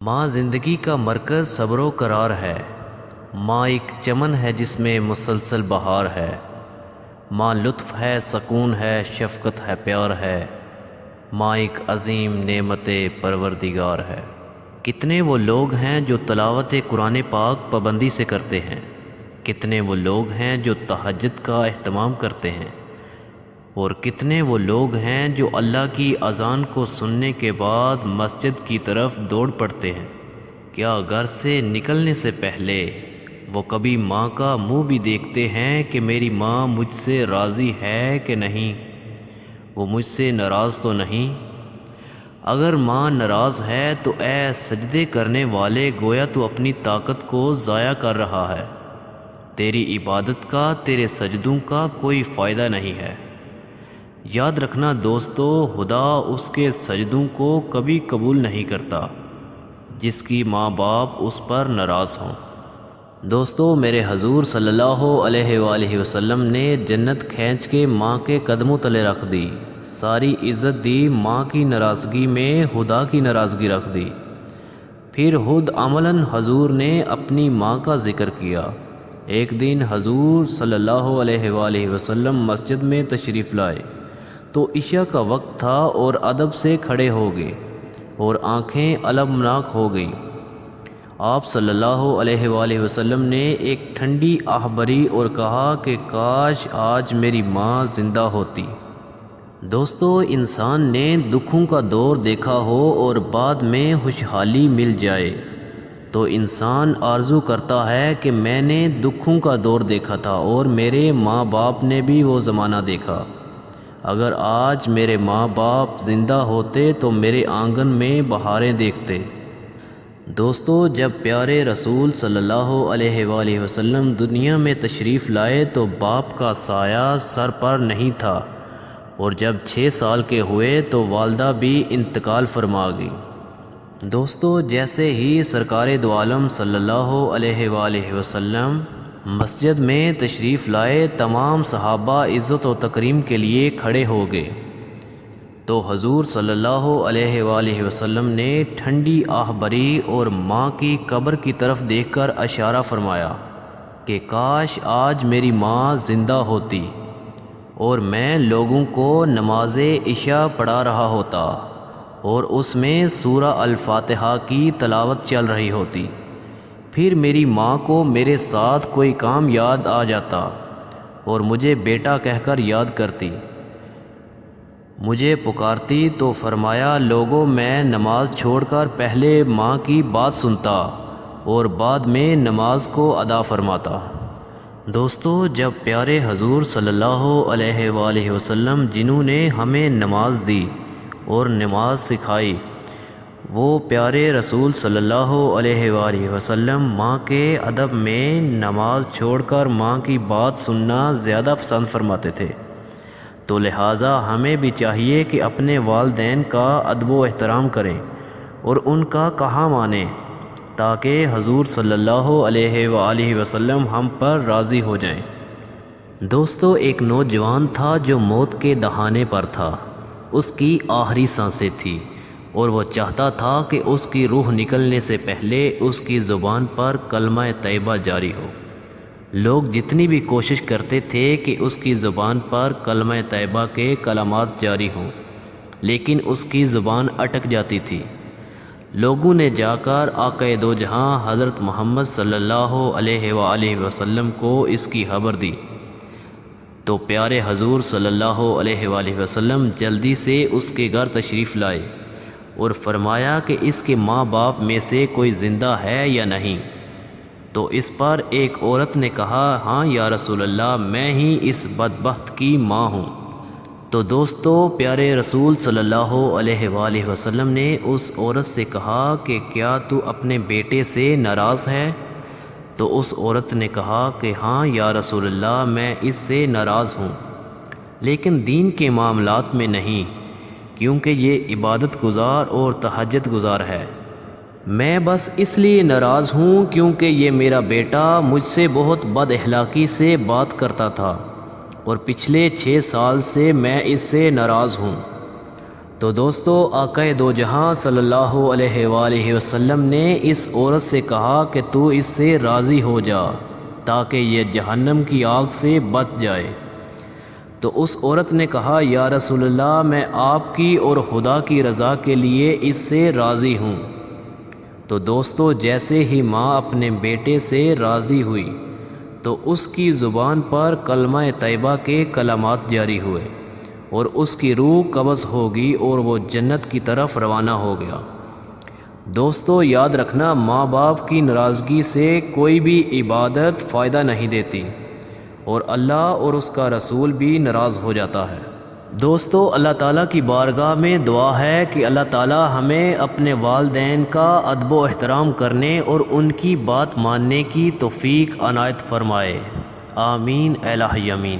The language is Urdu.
ماں زندگی کا مرکز صبر و قرار ہے۔ ماں ایک چمن ہے جس میں مسلسل بہار ہے۔ ماں لطف ہے، سکون ہے، شفقت ہے، پیار ہے۔ ماں ایک عظیم نعمت پروردگار ہے۔ کتنے وہ لوگ ہیں جو تلاوت قرآن پاک پابندی سے کرتے ہیں، کتنے وہ لوگ ہیں جو تہجد کا اہتمام کرتے ہیں، اور کتنے وہ لوگ ہیں جو اللہ کی اذان کو سننے کے بعد مسجد کی طرف دوڑ پڑتے ہیں۔ کیا گھر سے نکلنے سے پہلے وہ کبھی ماں کا منہ بھی دیکھتے ہیں کہ میری ماں مجھ سے راضی ہے کہ نہیں، وہ مجھ سے ناراض تو نہیں؟ اگر ماں ناراض ہے تو اے سجدے کرنے والے، گویا تو اپنی طاقت کو ضائع کر رہا ہے۔ تیری عبادت کا، تیرے سجدوں کا کوئی فائدہ نہیں ہے۔ یاد رکھنا دوستو، خدا اس کے سجدوں کو کبھی قبول نہیں کرتا جس کی ماں باپ اس پر ناراض ہوں۔ دوستو، میرے حضور صلی اللہ علیہ وآلہ وسلم نے جنت کھینچ کے ماں کے قدموں تلے رکھ دی، ساری عزت دی، ماں کی ناراضگی میں خدا کی ناراضگی رکھ دی۔ پھر خود عملاً حضور نے اپنی ماں کا ذکر کیا۔ ایک دن حضور صلی اللہ علیہ وآلہ وسلم مسجد میں تشریف لائے تو عشاء کا وقت تھا اور ادب سے کھڑے ہو گئے اور آنکھیں المناک ہو گئیں۔ آپ صلی اللہ علیہ وآلہ وسلم نے ایک ٹھنڈی آہ بھری اور کہا کہ کاش آج میری ماں زندہ ہوتی۔ دوستو، انسان نے دکھوں کا دور دیکھا ہو اور بعد میں خوشحالی مل جائے تو انسان آرزو کرتا ہے کہ میں نے دکھوں کا دور دیکھا تھا اور میرے ماں باپ نے بھی وہ زمانہ دیکھا۔ اگر آج میرے ماں باپ زندہ ہوتے تو میرے آنگن میں بہاریں دیکھتے۔ دوستو، جب پیارے رسول صلی اللہ علیہ وآلہ وسلم دنیا میں تشریف لائے تو باپ کا سایہ سر پر نہیں تھا، اور جب 6 سال کے ہوئے تو والدہ بھی انتقال فرما گئی۔ دوستو، جیسے ہی سرکار دو عالم صلی اللہ علیہ وآلہ وسلم مسجد میں تشریف لائے، تمام صحابہ عزت و تکریم کے لیے کھڑے ہو گئے تو حضور صلی اللہ علیہ وآلہ وسلم نے ٹھنڈی آہ بھری اور ماں کی قبر کی طرف دیکھ کر اشارہ فرمایا کہ کاش آج میری ماں زندہ ہوتی اور میں لوگوں کو نماز عشاء پڑھا رہا ہوتا اور اس میں سورہ الفاتحہ کی تلاوت چل رہی ہوتی، پھر میری ماں کو میرے ساتھ کوئی کام یاد آ جاتا اور مجھے بیٹا کہہ کر یاد کرتی، مجھے پکارتی تو فرمایا لوگوں میں نماز چھوڑ کر پہلے ماں کی بات سنتا اور بعد میں نماز کو ادا فرماتا۔ دوستو، جب پیارے حضور صلی اللہ علیہ وآلہ وسلم جنہوں نے ہمیں نماز دی اور نماز سکھائی، وہ پیارے رسول صلی اللہ علیہ وآلہ وسلم ماں کے ادب میں نماز چھوڑ کر ماں کی بات سننا زیادہ پسند فرماتے تھے، تو لہٰذا ہمیں بھی چاہیے کہ اپنے والدین کا ادب و احترام کریں اور ان کا کہا مانیں تاکہ حضور صلی اللہ علیہ وآلہ وسلم ہم پر راضی ہو جائیں۔ دوستو، ایک نوجوان تھا جو موت کے دہانے پر تھا، اس کی آخری سانسیں تھیں اور وہ چاہتا تھا کہ اس کی روح نکلنے سے پہلے اس کی زبان پر کلمہ طیبہ جاری ہو۔ لوگ جتنی بھی کوشش کرتے تھے کہ اس کی زبان پر کلمہ طیبہ کے کلمات جاری ہوں، لیکن اس کی زبان اٹک جاتی تھی۔ لوگوں نے جا کر آقا دو جہاں حضرت محمد صلی اللہ علیہ وآلہ وسلم کو اس کی خبر دی تو پیارے حضور صلی اللہ علیہ وآلہ وسلم جلدی سے اس کے گھر تشریف لائے اور فرمایا کہ اس کے ماں باپ میں سے کوئی زندہ ہے یا نہیں؟ تو اس پر ایک عورت نے کہا ہاں یا رسول اللہ، میں ہی اس بدبخت کی ماں ہوں۔ تو دوستو، پیارے رسول صلی اللہ علیہ وآلہ وسلم نے اس عورت سے کہا کہ کیا تو اپنے بیٹے سے ناراض ہے؟ تو اس عورت نے کہا کہ ہاں یا رسول اللہ، میں اس سے ناراض ہوں، لیکن دین کے معاملات میں نہیں، کیونکہ یہ عبادت گزار اور تہجد گزار ہے۔ میں بس اس لیے ناراض ہوں کیونکہ یہ میرا بیٹا مجھ سے بہت بد اخلاقی سے بات کرتا تھا اور پچھلے 6 سال سے میں اس سے ناراض ہوں۔ تو دوستو آقا دو جہاں صلی اللہ علیہ وآلہ وسلم نے اس عورت سے کہا کہ تو اس سے راضی ہو جا تاکہ یہ جہنم کی آگ سے بچ جائے۔ تو اس عورت نے کہا یا رسول اللہ میں آپ کی اور خدا کی رضا کے لیے اس سے راضی ہوں۔ تو دوستو جیسے ہی ماں اپنے بیٹے سے راضی ہوئی تو اس کی زبان پر کلمہ طیبہ کے کلمات جاری ہوئے اور اس کی روح قبض ہوگی اور وہ جنت کی طرف روانہ ہو گیا۔ دوستو یاد رکھنا ماں باپ کی ناراضگی سے کوئی بھی عبادت فائدہ نہیں دیتی اور اللہ اور اس کا رسول بھی ناراض ہو جاتا ہے۔ دوستو اللہ تعالیٰ کی بارگاہ میں دعا ہے کہ اللہ تعالیٰ ہمیں اپنے والدین کا ادب و احترام کرنے اور ان کی بات ماننے کی توفیق عنایت فرمائے۔ آمین الہ یمین۔